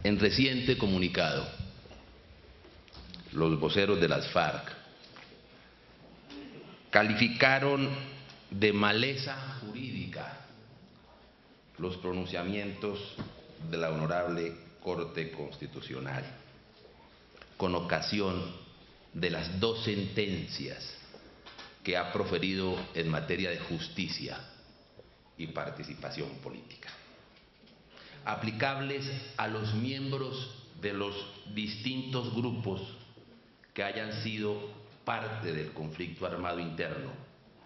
En reciente comunicado, los voceros de las FARC calificaron de maleza jurídica los pronunciamientos de la Honorable Corte Constitucional con ocasión de las 2 sentencias que ha proferido en materia de justicia y participación política, aplicables a los miembros de los distintos grupos que hayan sido parte del conflicto armado interno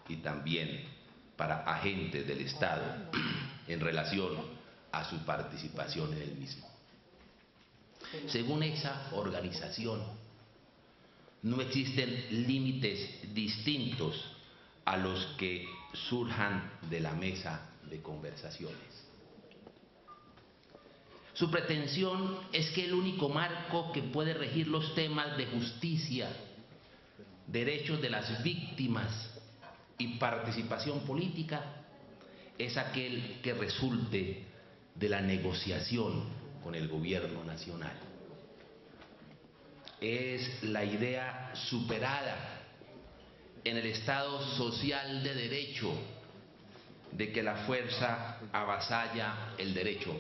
y también para agentes del Estado en relación a su participación en el mismo. Según esa organización, no existen límites distintos a los que surjan de la mesa de conversaciones. Su pretensión es que el único marco que puede regir los temas de justicia, derechos de las víctimas y participación política es aquel que resulte de la negociación con el gobierno nacional. Es la idea superada en el Estado social de derecho de que la fuerza avasalla el derecho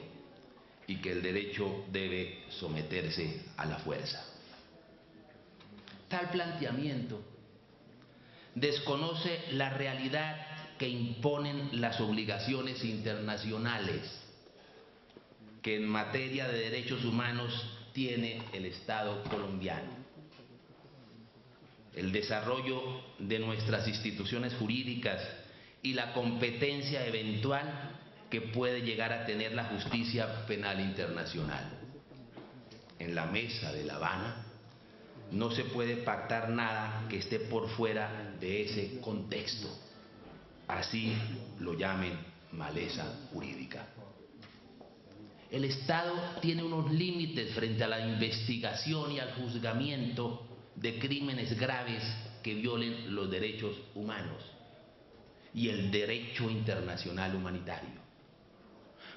y que el derecho debe someterse a la fuerza. Tal planteamiento desconoce la realidad que imponen las obligaciones internacionales que en materia de derechos humanos tiene el Estado colombiano. El desarrollo de nuestras instituciones jurídicas y la competencia eventual que puede llegar a tener la justicia penal internacional. En la mesa de La Habana no se puede pactar nada que esté por fuera de ese contexto, así lo llamen maleza jurídica. El Estado tiene unos límites frente a la investigación y al juzgamiento de crímenes graves que violen los derechos humanos y el derecho internacional humanitario.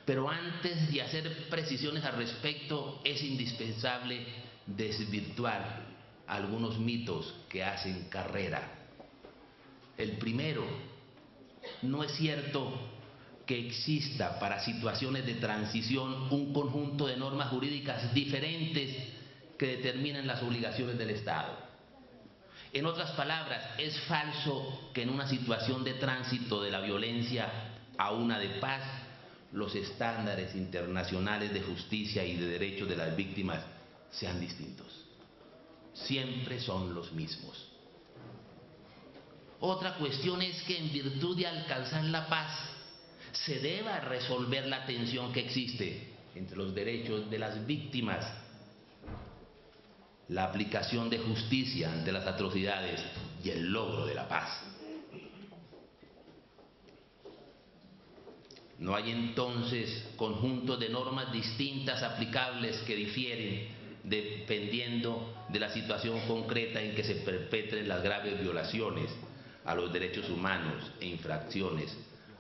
Pero antes de hacer precisiones al respecto, es indispensable desvirtuar algunos mitos que hacen carrera. El primero, no es cierto que exista para situaciones de transición un conjunto de normas jurídicas diferentes que determinen las obligaciones del Estado. En otras palabras, es falso que en una situación de tránsito de la violencia a una de paz, los estándares internacionales de justicia y de derechos de las víctimas sean distintos. Siempre son los mismos. Otra cuestión es que en virtud de alcanzar la paz se deba resolver la tensión que existe entre los derechos de las víctimas, la aplicación de justicia ante las atrocidades y el logro de la paz. No hay entonces conjuntos de normas distintas aplicables que difieren dependiendo de la situación concreta en que se perpetren las graves violaciones a los derechos humanos e infracciones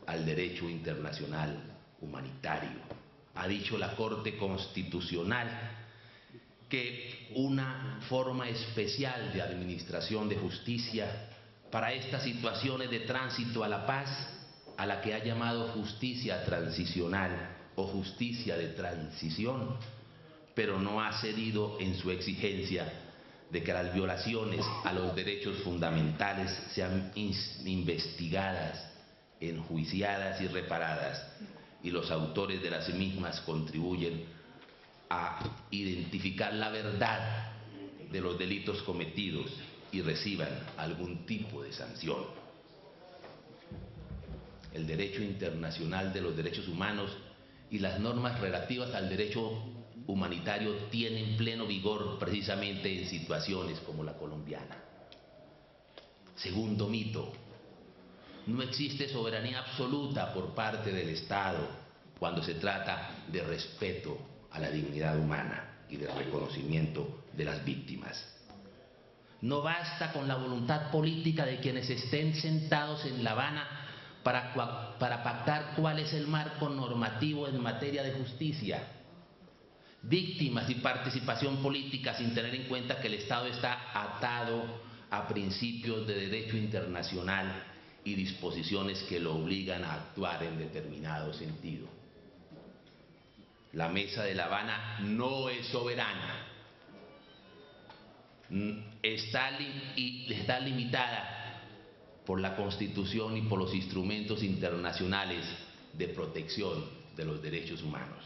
al derecho internacional humanitario. Ha dicho la Corte Constitucional que una forma especial de administración de justicia para estas situaciones de tránsito a la paz, a la que ha llamado justicia transicional o justicia de transición, pero no ha cedido en su exigencia de que las violaciones a los derechos fundamentales sean investigadas, enjuiciadas y reparadas, y los autores de las mismas contribuyen a identificar la verdad de los delitos cometidos y reciban algún tipo de sanción. El derecho internacional de los derechos humanos y las normas relativas al derecho humanitario tienen pleno vigor precisamente en situaciones como la colombiana. Segundo mito, no existe soberanía absoluta por parte del Estado cuando se trata de respeto a la dignidad humana y de reconocimiento de las víctimas. No basta con la voluntad política de quienes estén sentados en La Habana para pactar cuál es el marco normativo en materia de justicia. víctimas y participación política sin tener en cuenta que el Estado está atado a principios de derecho internacional y disposiciones que lo obligan a actuar en determinado sentido. La Mesa de La Habana no es soberana, está limitada por la Constitución y por los instrumentos internacionales de protección de los derechos humanos.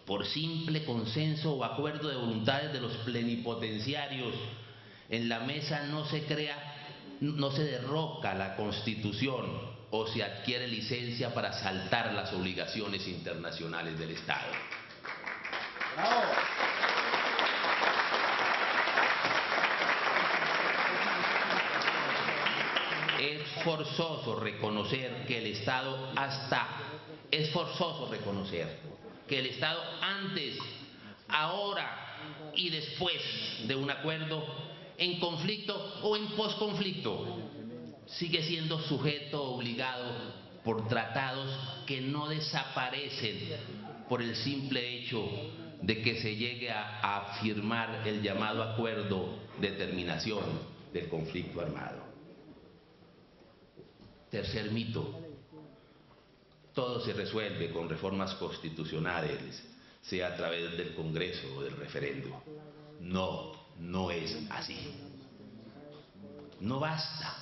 Por simple consenso o acuerdo de voluntades de los plenipotenciarios, en la mesa no se derroca la Constitución o se adquiere licencia para saltar las obligaciones internacionales del Estado. ¡Bravo! Es forzoso reconocer que el Estado antes, ahora y después de un acuerdo, en conflicto o en posconflicto, sigue siendo sujeto obligado por tratados que no desaparecen por el simple hecho de que se llegue a firmar el llamado acuerdo de terminación del conflicto armado. Tercer mito: todo se resuelve con reformas constitucionales, sea a través del Congreso o del referendo. No, no es así. No basta,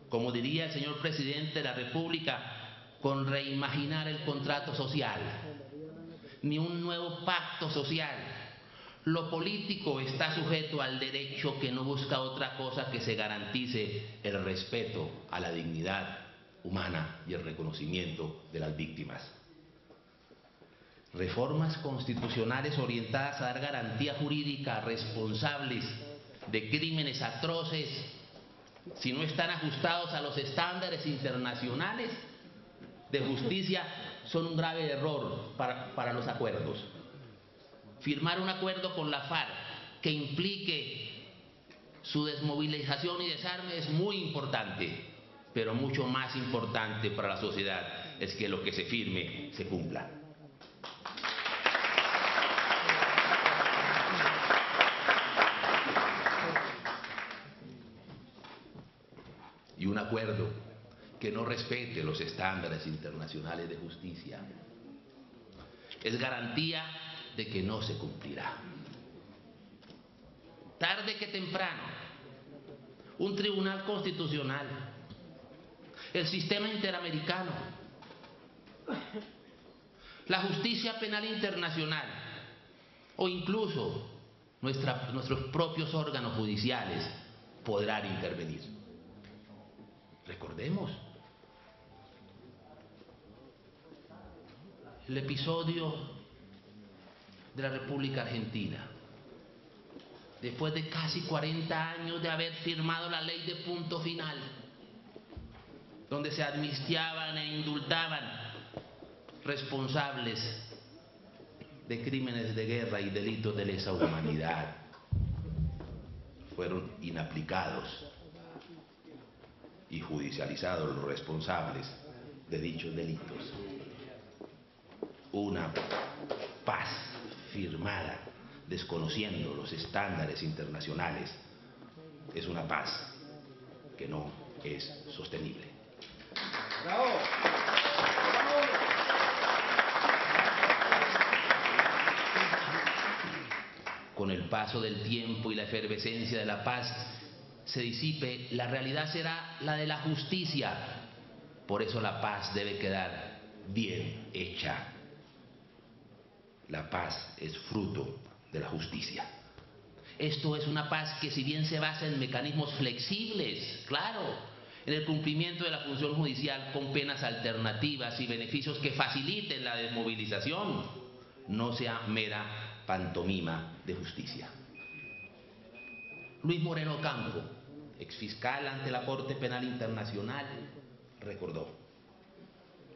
como diría el señor presidente de la República, con reimaginar el contrato social, ni un nuevo pacto social. Lo político está sujeto al derecho, que no busca otra cosa que se garantice el respeto a la dignidad humana y el reconocimiento de las víctimas. Reformas constitucionales orientadas a dar garantía jurídica a responsables de crímenes atroces, si no están ajustados a los estándares internacionales de justicia, son un grave error para los acuerdos. Firmar un acuerdo con la FARC que implique su desmovilización y desarme es muy importante, pero mucho más importante para la sociedad es que lo que se firme se cumpla. Y un acuerdo que no respete los estándares internacionales de justicia es garantía de que no se cumplirá. Tarde que temprano, un tribunal constitucional, el sistema interamericano, la justicia penal internacional o incluso nuestros propios órganos judiciales podrán intervenir. Recordemos el episodio de la República Argentina. Después de casi 40 años de haber firmado la ley de punto final, donde se amnistiaban e indultaban responsables de crímenes de guerra y delitos de lesa humanidad, fueron inaplicados y judicializados los responsables de dichos delitos. Una paz firmada desconociendo los estándares internacionales es una paz que no es sostenible. ¡Bravo! ¡Bravo! Con el paso del tiempo y la efervescencia de la paz se disipe, la realidad será la de la justicia. Por eso la paz debe quedar bien hecha. La paz es fruto de la justicia. Esto es una paz que, si bien se basa en mecanismos flexibles, claro, en el cumplimiento de la función judicial con penas alternativas y beneficios que faciliten la desmovilización, no sea mera pantomima de justicia. Luis Moreno Campo, exfiscal ante la Corte Penal Internacional, recordó: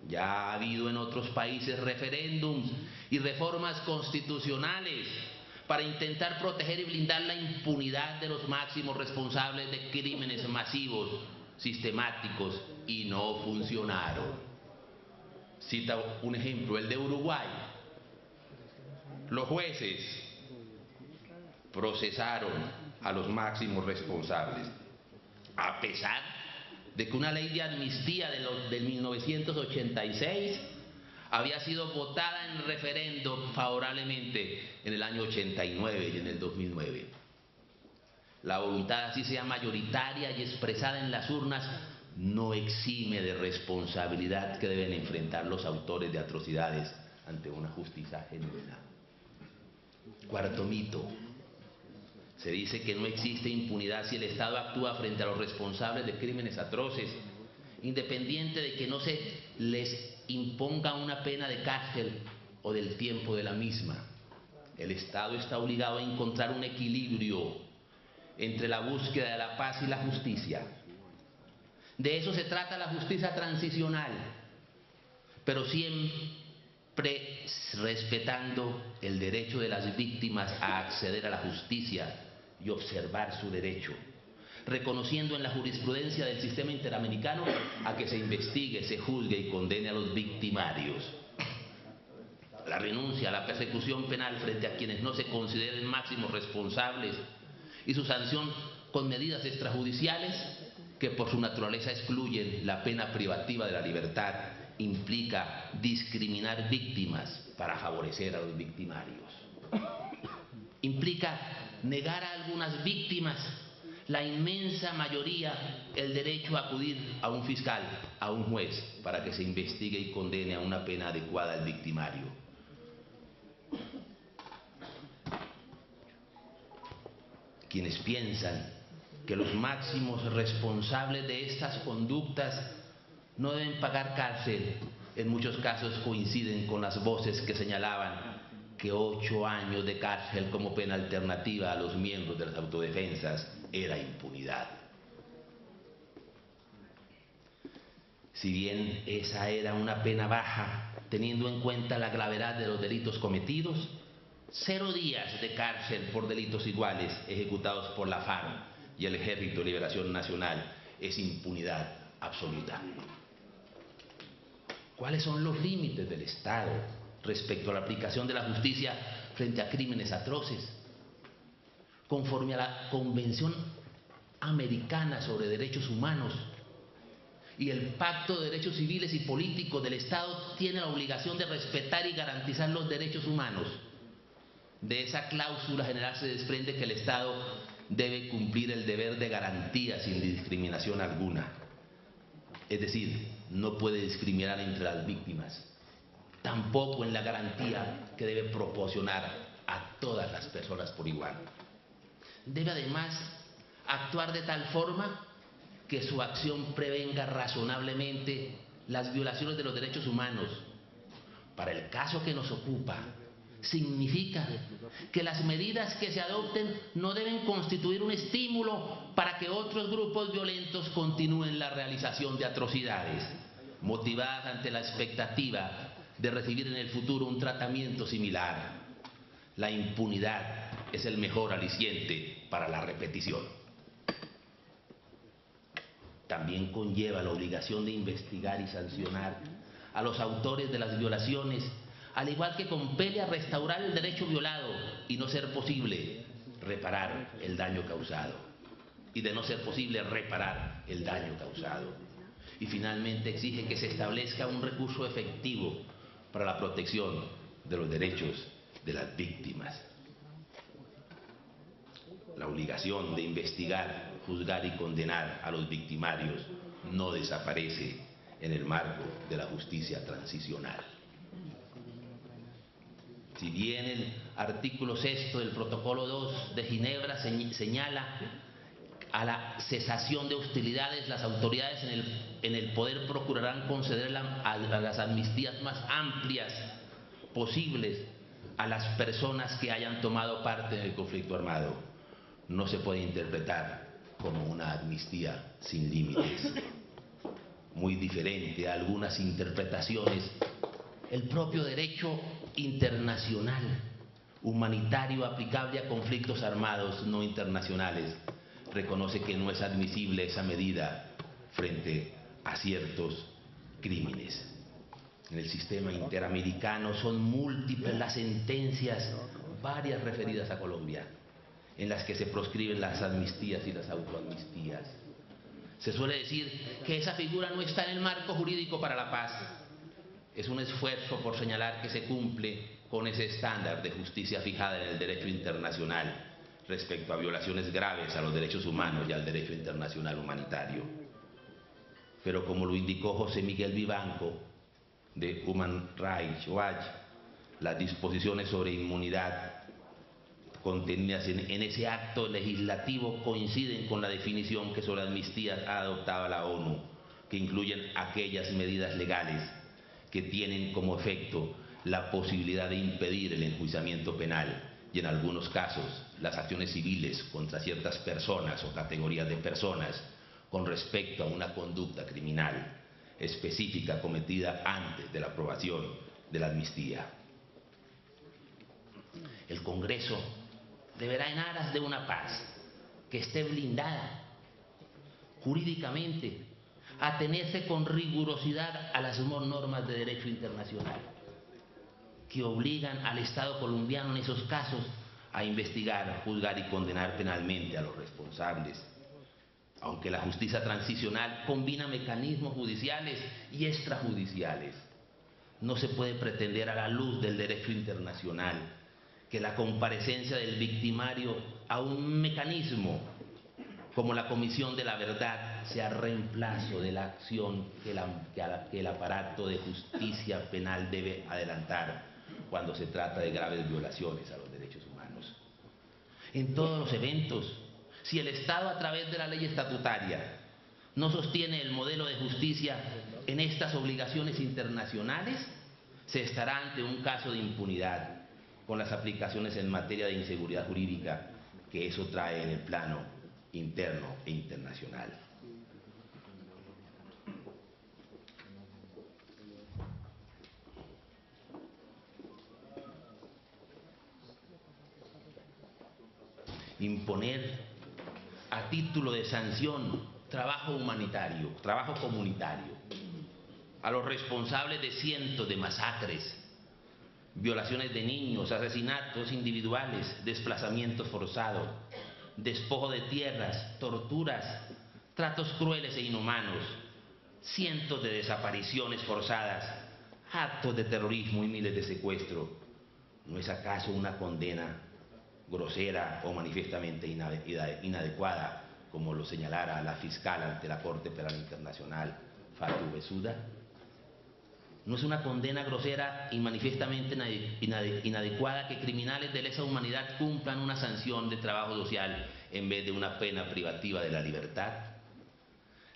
ya ha habido en otros países referéndums y reformas constitucionales para intentar proteger y blindar la impunidad de los máximos responsables de crímenes masivos, sistemáticos, y no funcionaron. Cita un ejemplo, el de Uruguay, Los jueces procesaron a los máximos responsables, a pesar de que una ley de amnistía del 1986 había sido votada en referendo favorablemente en el año 89 y en el 2009. La voluntad, así sea mayoritaria y expresada en las urnas, no exime de responsabilidad que deben enfrentar los autores de atrocidades ante una justicia genuina. Cuarto mito. Se dice que no existe impunidad si el Estado actúa frente a los responsables de crímenes atroces, independiente de que no se les imponga una pena de cárcel o del tiempo de la misma. El Estado está obligado a encontrar un equilibrio entre la búsqueda de la paz y la justicia. De eso se trata la justicia transicional, pero siempre respetando el derecho de las víctimas a acceder a la justicia y observar su derecho, reconociendo en la jurisprudencia del sistema interamericano a que se investigue, se juzgue y condene a los victimarios. La renuncia a la persecución penal frente a quienes no se consideren máximos responsables y su sanción con medidas extrajudiciales que por su naturaleza excluyen la pena privativa de la libertad implica discriminar víctimas para favorecer a los victimarios. Implica negar a algunas víctimas, la inmensa mayoría, el derecho a acudir a un fiscal, a un juez, para que se investigue y condene a una pena adecuada al victimario. Quienes piensan que los máximos responsables de estas conductas no deben pagar cárcel, en muchos casos coinciden con las voces que señalaban que 8 años de cárcel como pena alternativa a los miembros de las autodefensas era impunidad. Si bien esa era una pena baja, teniendo en cuenta la gravedad de los delitos cometidos, 0 días de cárcel por delitos iguales ejecutados por la FARC y el Ejército de Liberación Nacional es impunidad absoluta. ¿Cuáles son los límites del Estado respecto a la aplicación de la justicia frente a crímenes atroces? Conforme a la Convención Americana sobre Derechos Humanos y el Pacto de Derechos Civiles y Políticos del Estado, tiene la obligación de respetar y garantizar los derechos humanos. De esa cláusula general se desprende que el Estado debe cumplir el deber de garantía sin discriminación alguna. Es decir, no puede discriminar entre las víctimas, tampoco en la garantía que debe proporcionar a todas las personas por igual. Debe además actuar de tal forma que su acción prevenga razonablemente las violaciones de los derechos humanos. Para el caso que nos ocupa, significa que las medidas que se adopten no deben constituir un estímulo para que otros grupos violentos continúen la realización de atrocidades, motivadas ante la expectativa de recibir en el futuro un tratamiento similar. La impunidad es el mejor aliciente para la repetición. También conlleva la obligación de investigar y sancionar a los autores de las violaciones, al igual que compele a restaurar el derecho violado y, no ser posible, reparar el daño causado. Y de no ser posible, reparar el daño causado. Y finalmente exige que se establezca un recurso efectivo para la protección de los derechos de las víctimas. La obligación de investigar, juzgar y condenar a los victimarios no desaparece en el marco de la justicia transicional. Si bien el artículo 6 del Protocolo 2 de Ginebra señala a la cesación de hostilidades, las autoridades en el poder procurarán conceder a las amnistías más amplias posibles a las personas que hayan tomado parte en el conflicto armado. No se puede interpretar como una amnistía sin límites. Muy diferente a algunas interpretaciones, el propio derecho internacional humanitario aplicable a conflictos armados no internacionales reconoce que no es admisible esa medida frente a ciertos crímenes. En el sistema interamericano son múltiples las sentencias, varias referidas a Colombia, en las que se proscriben las amnistías y las autoamnistías. Se suele decir que esa figura no está en el marco jurídico para la paz. Es un esfuerzo por señalar que se cumple con ese estándar de justicia fijada en el derecho internacional respecto a violaciones graves a los derechos humanos y al derecho internacional humanitario. Pero como lo indicó José Miguel Vivanco, de Human Rights Watch, las disposiciones sobre inmunidad contenidas en ese acto legislativo coinciden con la definición que sobre amnistía ha adoptado la ONU, que incluyen aquellas medidas legales que tienen como efecto la posibilidad de impedir el enjuiciamiento penal y, en algunos casos, las acciones civiles contra ciertas personas o categorías de personas con respecto a una conducta criminal específica cometida antes de la aprobación de la amnistía. El Congreso deberá, en aras de una paz que esté blindada jurídicamente, atenerse con rigurosidad a las normas de derecho internacional que obligan al Estado colombiano en esos casos a investigar, juzgar y condenar penalmente a los responsables. Aunque la justicia transicional combina mecanismos judiciales y extrajudiciales, no se puede pretender a la luz del derecho internacional que la comparecencia del victimario a un mecanismo como la Comisión de la Verdad sea reemplazo de la acción que el aparato de justicia penal debe adelantar cuando se trata de graves violaciones a los derechos humanos. En todos los eventos, si el Estado, a través de la ley estatutaria, no sostiene el modelo de justicia en estas obligaciones internacionales, se estará ante un caso de impunidad con las aplicaciones en materia de inseguridad jurídica que eso trae en el plano interno e internacional. Imponer a título de sanción trabajo humanitario, trabajo comunitario, a los responsables de cientos de masacres, violaciones de niños, asesinatos individuales, desplazamientos forzados, despojo de tierras, torturas, tratos crueles e inhumanos, cientos de desapariciones forzadas, actos de terrorismo y miles de secuestros. ¿No es acaso una condena grosera o manifiestamente inadecuada, como lo señalara la fiscal ante la Corte Penal Internacional, Fatou Bensouda? ¿No es una condena grosera y manifiestamente inadecuada que criminales de lesa humanidad cumplan una sanción de trabajo social en vez de una pena privativa de la libertad?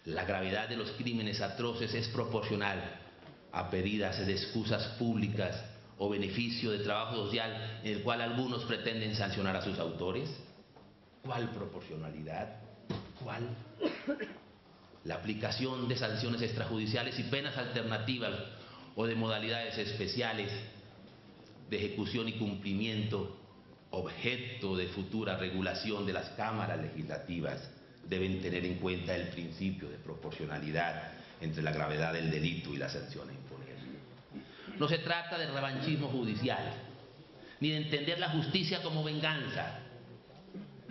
La gravedad de los crímenes atroces es proporcional a pedidas de excusas públicas o beneficio de trabajo social en el cual algunos pretenden sancionar a sus autores. ¿Cuál proporcionalidad? ¿Cuál? La aplicación de sanciones extrajudiciales y penas alternativas o de modalidades especiales de ejecución y cumplimiento, objeto de futura regulación de las cámaras legislativas, deben tener en cuenta el principio de proporcionalidad entre la gravedad del delito y la sanción a imponer. No se trata de revanchismo judicial, ni de entender la justicia como venganza.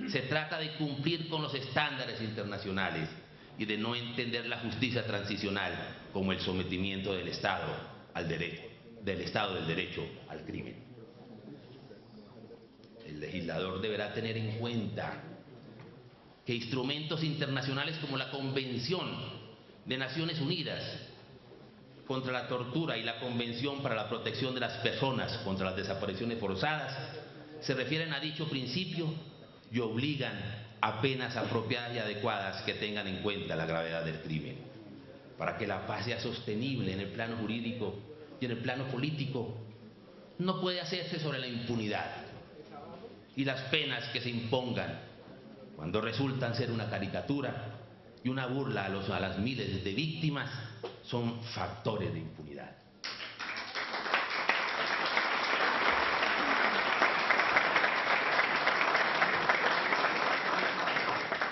Se trata de cumplir con los estándares internacionales y de no entender la justicia transicional como el sometimiento del Estado al derecho, del Estado del derecho al crimen. El legislador deberá tener en cuenta que instrumentos internacionales como la Convención de Naciones Unidas contra la tortura y la Convención para la protección de las personas contra las desapariciones forzadas se refieren a dicho principio y obligan a penas apropiadas y adecuadas que tengan en cuenta la gravedad del crimen. Para que la paz sea sostenible en el plano jurídico y en el plano político, no puede hacerse sobre la impunidad y las penas que se impongan cuando resultan ser una caricatura y una burla a las miles de víctimas, son factores de impunidad.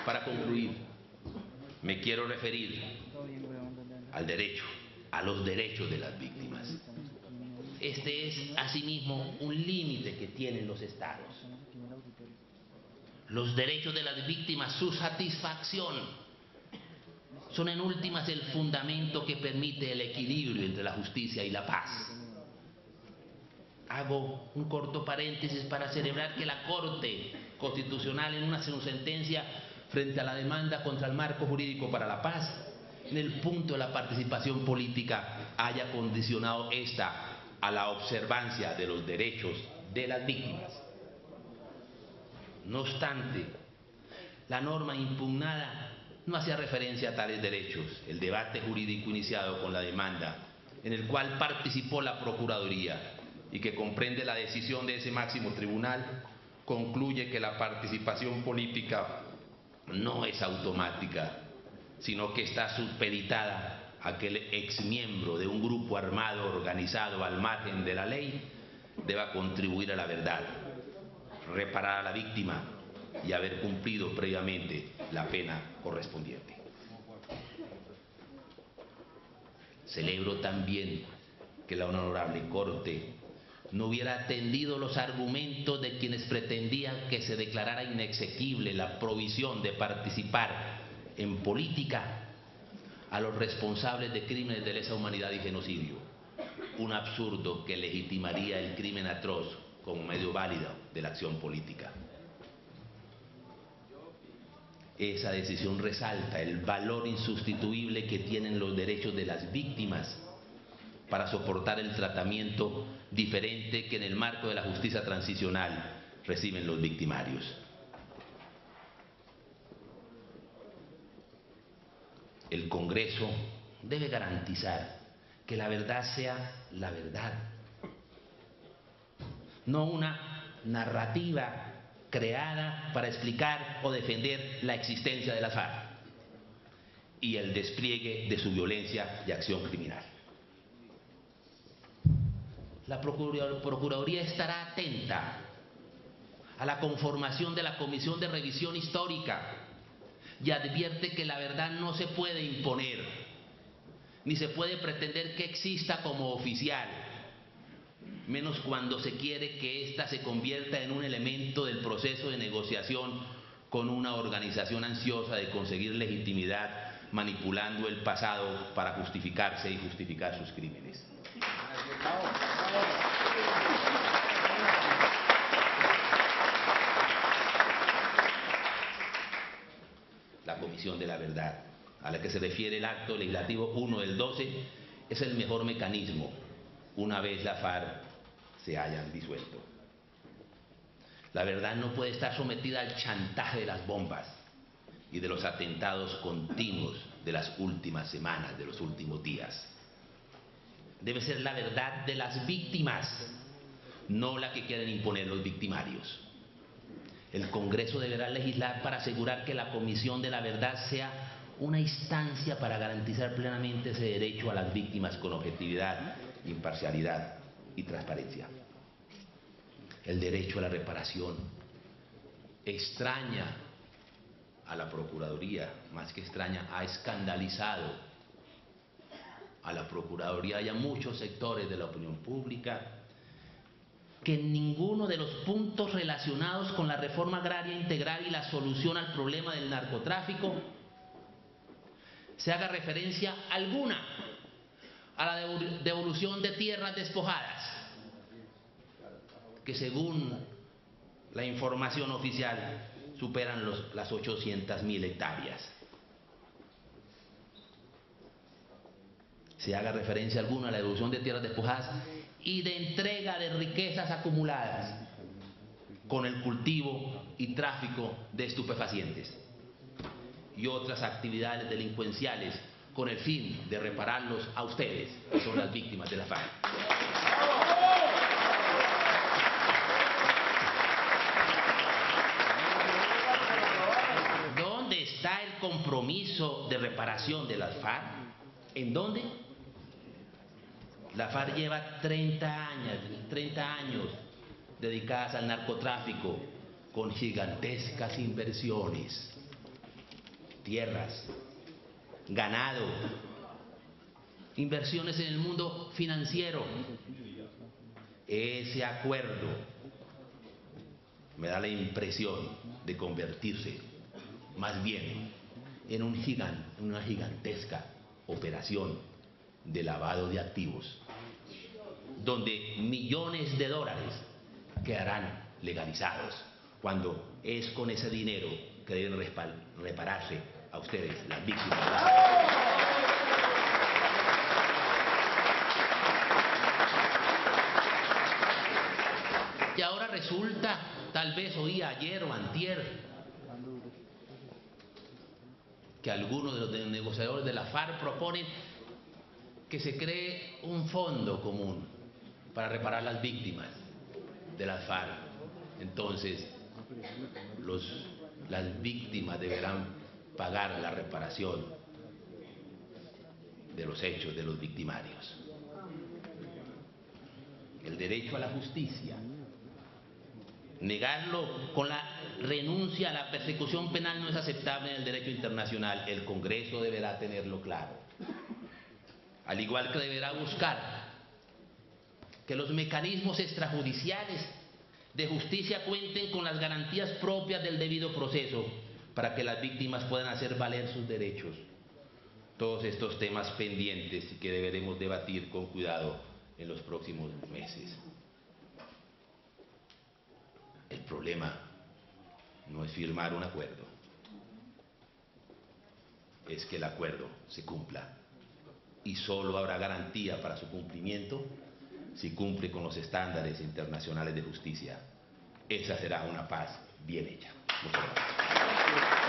Para concluir, me quiero referir al derecho, a los derechos de las víctimas. Este es asimismo un límite que tienen los estados. Los derechos de las víctimas, su satisfacción, son en últimas el fundamento que permite el equilibrio entre la justicia y la paz. Hago un corto paréntesis para celebrar que la Corte Constitucional, en una sentencia frente a la demanda contra el marco jurídico para la paz, en el punto de la participación política, haya condicionado esta a la observancia de los derechos de las víctimas. No obstante, la norma impugnada no hacía referencia a tales derechos. El debate jurídico iniciado con la demanda, en el cual participó la Procuraduría y que comprende la decisión de ese máximo tribunal, concluye que la participación política no es automática, sino que está supeditada a que el exmiembro de un grupo armado organizado al margen de la ley deba contribuir a la verdad, reparar a la víctima y haber cumplido previamente la pena correspondiente. Celebro también que la honorable Corte no hubiera atendido los argumentos de quienes pretendían que se declarara inexequible la provisión de participar en política a los responsables de crímenes de lesa humanidad y genocidio, un absurdo que legitimaría el crimen atroz como medio válido de la acción política. Esa decisión resalta el valor insustituible que tienen los derechos de las víctimas para soportar el tratamiento diferente que en el marco de la justicia transicional reciben los victimarios. El Congreso debe garantizar que la verdad sea la verdad, no una narrativa creada para explicar o defender la existencia de las FARC y el despliegue de su violencia y acción criminal. La Procuraduría estará atenta a la conformación de la Comisión de Revisión Histórica y advierte que la verdad no se puede imponer, ni se puede pretender que exista como oficial, menos cuando se quiere que ésta se convierta en un elemento del proceso de negociación con una organización ansiosa de conseguir legitimidad, manipulando el pasado para justificarse y justificar sus crímenes. La Comisión de la Verdad, a la que se refiere el acto legislativo 1 del 12, es el mejor mecanismo una vez la FARC se hayan disuelto. La verdad no puede estar sometida al chantaje de las bombas y de los atentados continuos de las últimas semanas, de los últimos días. Debe ser la verdad de las víctimas, no la que quieren imponer los victimarios. El Congreso deberá legislar para asegurar que la Comisión de la Verdad sea una instancia para garantizar plenamente ese derecho a las víctimas con objetividad, imparcialidad y transparencia. El derecho a la reparación extraña a la Procuraduría, más que extraña, ha escandalizado a la Procuraduría y a muchos sectores de la opinión pública, que en ninguno de los puntos relacionados con la reforma agraria integral y la solución al problema del narcotráfico se haga referencia alguna a la devolución de tierras despojadas, que según la información oficial superan las 800.000 hectáreas. Se haga referencia alguna a la devolución de tierras despojadas y de entrega de riquezas acumuladas con el cultivo y tráfico de estupefacientes y otras actividades delincuenciales con el fin de repararlos a ustedes, que son las víctimas de la FARC. ¿Dónde está el compromiso de reparación de las FARC? ¿En dónde? La FARC lleva 30 años dedicadas al narcotráfico con gigantescas inversiones, tierras, ganado, inversiones en el mundo financiero, ese acuerdo me da la impresión de convertirse más bien en una gigantesca operación de lavado de activos, donde millones de dólares quedarán legalizados, cuando es con ese dinero que deben repararse a ustedes, las víctimas. Y ahora resulta, tal vez oí ayer o antier, que algunos de los negociadores de la FARC proponen que se cree un fondo común para reparar las víctimas de las FARC. Entonces, las víctimas deberán pagar la reparación de los hechos de los victimarios. El derecho a la justicia, negarlo con la renuncia a la persecución penal no es aceptable en el derecho internacional. El Congreso deberá tenerlo claro. Al igual que deberá buscar que los mecanismos extrajudiciales de justicia cuenten con las garantías propias del debido proceso para que las víctimas puedan hacer valer sus derechos. Todos estos temas pendientes y que deberemos debatir con cuidado en los próximos meses. El problema no es firmar un acuerdo, es que el acuerdo se cumpla. Y solo habrá garantía para su cumplimiento si cumple con los estándares internacionales de justicia. Esa será una paz bien hecha. Muchas gracias.